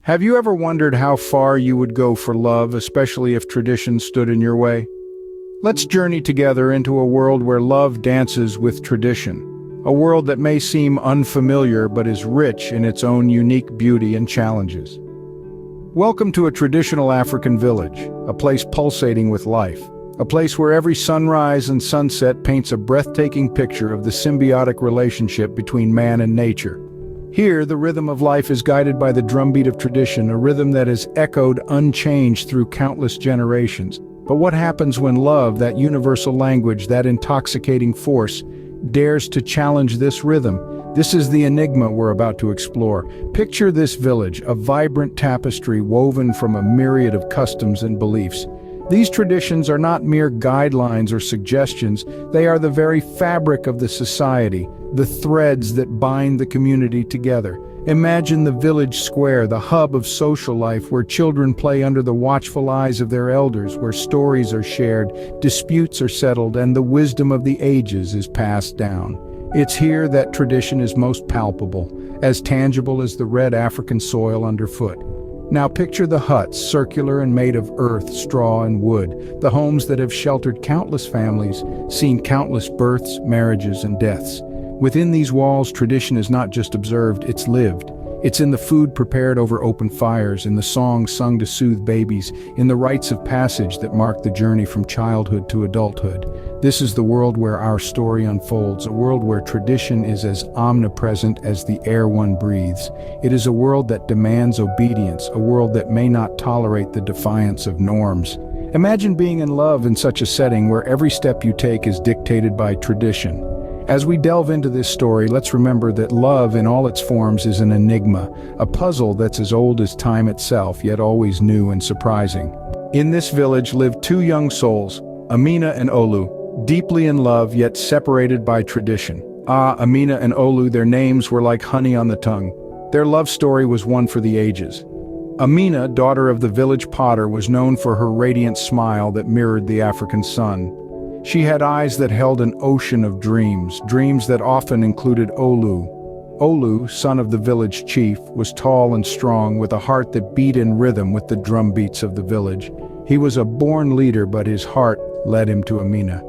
Have you ever wondered how far you would go for love, especially if tradition stood in your way? Let's journey together into a world where love dances with tradition, a world that may seem unfamiliar but is rich in its own unique beauty and challenges. Welcome to a traditional African village, a place pulsating with life, a place where every sunrise and sunset paints a breathtaking picture of the symbiotic relationship between man and nature. Here, the rhythm of life is guided by the drumbeat of tradition, a rhythm that has echoed unchanged through countless generations. But what happens when love, that universal language, that intoxicating force, dares to challenge this rhythm? This is the enigma we're about to explore. Picture this village, a vibrant tapestry woven from a myriad of customs and beliefs. These traditions are not mere guidelines or suggestions, they are the very fabric of the society, the threads that bind the community together. Imagine the village square, the hub of social life where children play under the watchful eyes of their elders, where stories are shared, disputes are settled, and the wisdom of the ages is passed down. It's here that tradition is most palpable, as tangible as the red African soil underfoot. Now picture the huts, circular and made of earth, straw, and wood, the homes that have sheltered countless families, seen countless births, marriages, and deaths. Within these walls, tradition is not just observed, it's lived. It's in the food prepared over open fires, in the songs sung to soothe babies, in the rites of passage that mark the journey from childhood to adulthood. This is the world where our story unfolds, a world where tradition is as omnipresent as the air one breathes. It is a world that demands obedience, a world that may not tolerate the defiance of norms. Imagine being in love in such a setting where every step you take is dictated by tradition. As we delve into this story, let's remember that love in all its forms is an enigma, a puzzle that's as old as time itself, yet always new and surprising. In this village lived two young souls, Amina and Olu, deeply in love yet separated by tradition. Amina and Olu, their names were like honey on the tongue. Their love story was one for the ages. Amina, daughter of the village potter, was known for her radiant smile that mirrored the African sun. She had eyes that held an ocean of dreams, dreams that often included Olu. Olu, son of the village chief, was tall and strong with a heart that beat in rhythm with the drum beats of the village. He was a born leader, but his heart led him to Amina.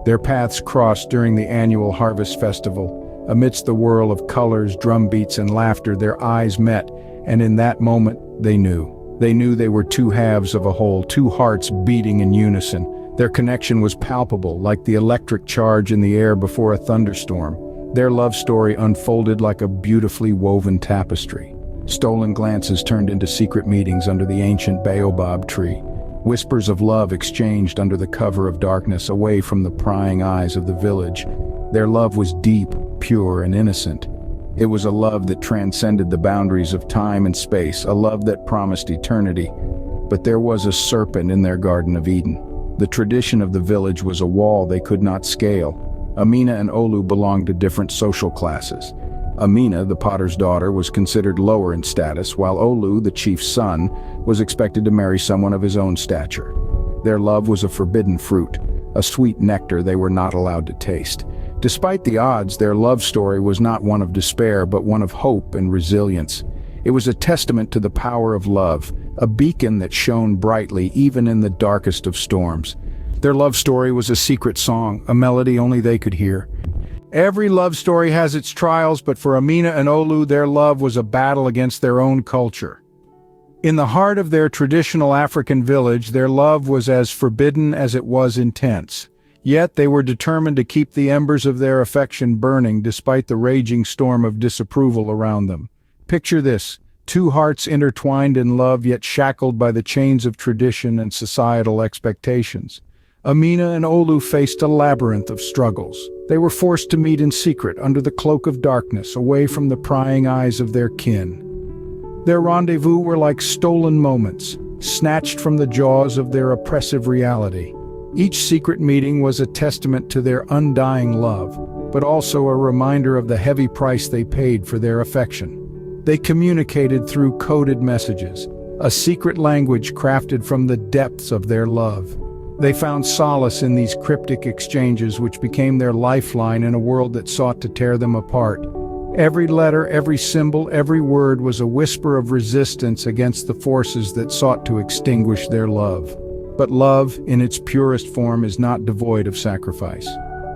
Their paths crossed during the annual harvest festival. Amidst the whirl of colors, drum beats, and laughter, their eyes met, and in that moment, they knew. They knew they were two halves of a whole, two hearts beating in unison. Their connection was palpable, like the electric charge in the air before a thunderstorm. Their love story unfolded like a beautifully woven tapestry. Stolen glances turned into secret meetings under the ancient baobab tree. Whispers of love exchanged under the cover of darkness, away from the prying eyes of the village. Their love was deep, pure, and innocent. It was a love that transcended the boundaries of time and space, a love that promised eternity. But there was a serpent in their Garden of Eden. The tradition of the village was a wall they could not scale. Amina and Olu belonged to different social classes. Amina, the potter's daughter, was considered lower in status, while Olu, the chief's son, was expected to marry someone of his own stature. Their love was a forbidden fruit, a sweet nectar they were not allowed to taste. Despite the odds, their love story was not one of despair, but one of hope and resilience. It was a testament to the power of love, a beacon that shone brightly even in the darkest of storms. Their love story was a secret song, a melody only they could hear. Every love story has its trials, but for Amina and Olu, their love was a battle against their own culture. In the heart of their traditional African village, their love was as forbidden as it was intense. Yet they were determined to keep the embers of their affection burning despite the raging storm of disapproval around them. Picture this. Two hearts intertwined in love yet shackled by the chains of tradition and societal expectations. Amina and Olu faced a labyrinth of struggles. They were forced to meet in secret under the cloak of darkness, away from the prying eyes of their kin. Their rendezvous were like stolen moments, snatched from the jaws of their oppressive reality. Each secret meeting was a testament to their undying love, but also a reminder of the heavy price they paid for their affection. They communicated through coded messages, a secret language crafted from the depths of their love. They found solace in these cryptic exchanges which became their lifeline in a world that sought to tear them apart. Every letter, every symbol, every word was a whisper of resistance against the forces that sought to extinguish their love. But love, in its purest form, is not devoid of sacrifice.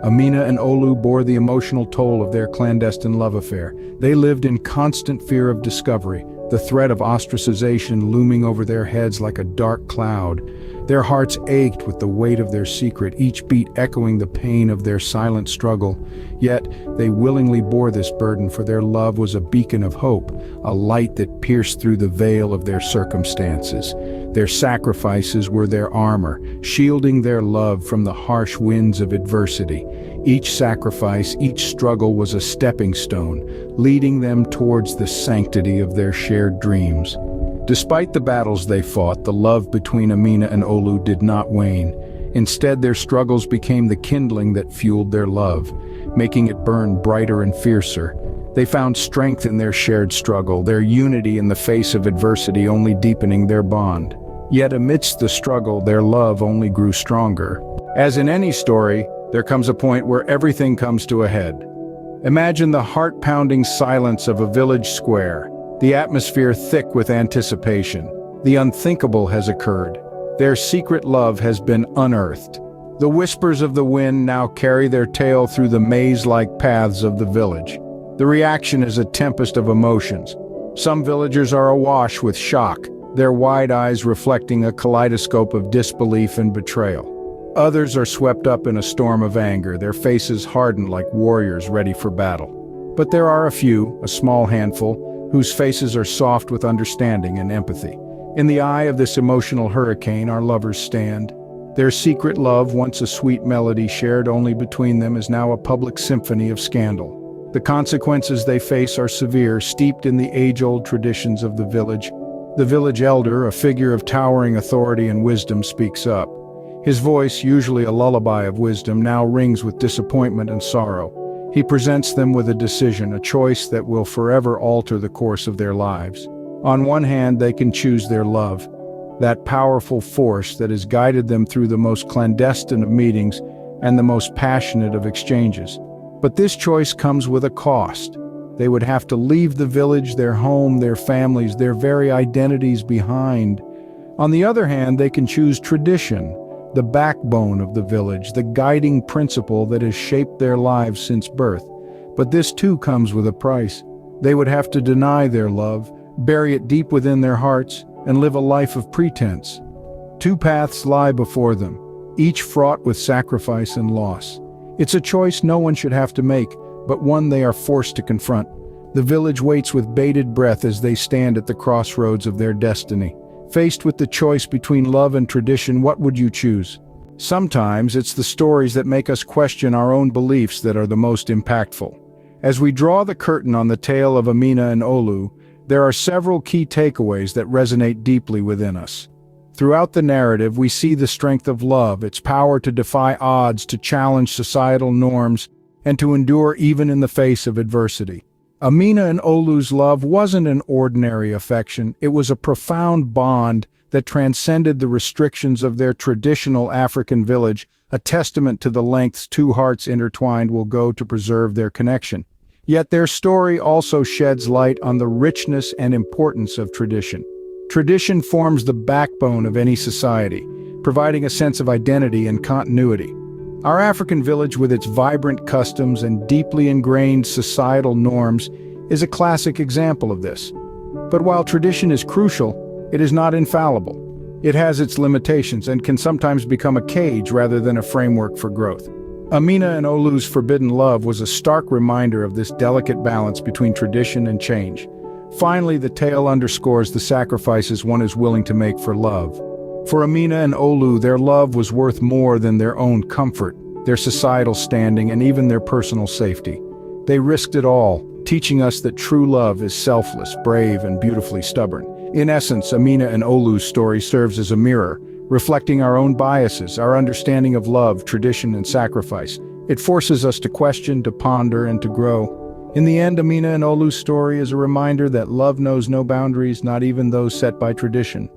Amina and Olu bore the emotional toll of their clandestine love affair. They lived in constant fear of discovery, the threat of ostracization looming over their heads like a dark cloud. Their hearts ached with the weight of their secret, each beat echoing the pain of their silent struggle. Yet they willingly bore this burden, for their love was a beacon of hope, a light that pierced through the veil of their circumstances. Their sacrifices were their armor, shielding their love from the harsh winds of adversity. Each sacrifice, each struggle was a stepping stone, leading them towards the sanctity of their shared dreams. Despite the battles they fought, the love between Amina and Olu did not wane. Instead, their struggles became the kindling that fueled their love, making it burn brighter and fiercer. They found strength in their shared struggle, their unity in the face of adversity only deepening their bond. Yet amidst the struggle, their love only grew stronger. As in any story, there comes a point where everything comes to a head. Imagine the heart-pounding silence of a village square, the atmosphere thick with anticipation. The unthinkable has occurred. Their secret love has been unearthed. The whispers of the wind now carry their tale through the maze-like paths of the village. The reaction is a tempest of emotions. Some villagers are awash with shock, their wide eyes reflecting a kaleidoscope of disbelief and betrayal. Others are swept up in a storm of anger, their faces hardened like warriors ready for battle. But there are a few, a small handful, whose faces are soft with understanding and empathy. In the eye of this emotional hurricane, our lovers stand. Their secret love, once a sweet melody shared only between them, is now a public symphony of scandal. The consequences they face are severe, steeped in the age-old traditions of the village. The village elder, a figure of towering authority and wisdom, speaks up. His voice, usually a lullaby of wisdom, now rings with disappointment and sorrow. He presents them with a decision, a choice that will forever alter the course of their lives. On one hand, they can choose their love, that powerful force that has guided them through the most clandestine of meetings and the most passionate of exchanges. But this choice comes with a cost. They would have to leave the village, their home, their families, their very identities behind. On the other hand, they can choose tradition, the backbone of the village, the guiding principle that has shaped their lives since birth. But this too comes with a price. They would have to deny their love, bury it deep within their hearts, and live a life of pretense. Two paths lie before them, each fraught with sacrifice and loss. It's a choice no one should have to make, but one they are forced to confront. The village waits with bated breath as they stand at the crossroads of their destiny. Faced with the choice between love and tradition, what would you choose? Sometimes it's the stories that make us question our own beliefs that are the most impactful. As we draw the curtain on the tale of Amina and Olu, there are several key takeaways that resonate deeply within us. Throughout the narrative, we see the strength of love, its power to defy odds, to challenge societal norms, and to endure even in the face of adversity. Amina and Olu's love wasn't an ordinary affection, it was a profound bond that transcended the restrictions of their traditional African village, a testament to the lengths two hearts intertwined will go to preserve their connection. Yet their story also sheds light on the richness and importance of tradition. Tradition forms the backbone of any society, providing a sense of identity and continuity. Our African village, with its vibrant customs and deeply ingrained societal norms, is a classic example of this. But while tradition is crucial, it is not infallible. It has its limitations and can sometimes become a cage rather than a framework for growth. Amina and Olu's forbidden love was a stark reminder of this delicate balance between tradition and change. Finally, the tale underscores the sacrifices one is willing to make for love. For Amina and Olu, their love was worth more than their own comfort, their societal standing, and even their personal safety. They risked it all, teaching us that true love is selfless, brave, and beautifully stubborn. In essence, Amina and Olu's story serves as a mirror, reflecting our own biases, our understanding of love, tradition, and sacrifice. It forces us to question, to ponder, and to grow. In the end, Amina and Olu's story is a reminder that love knows no boundaries, not even those set by tradition.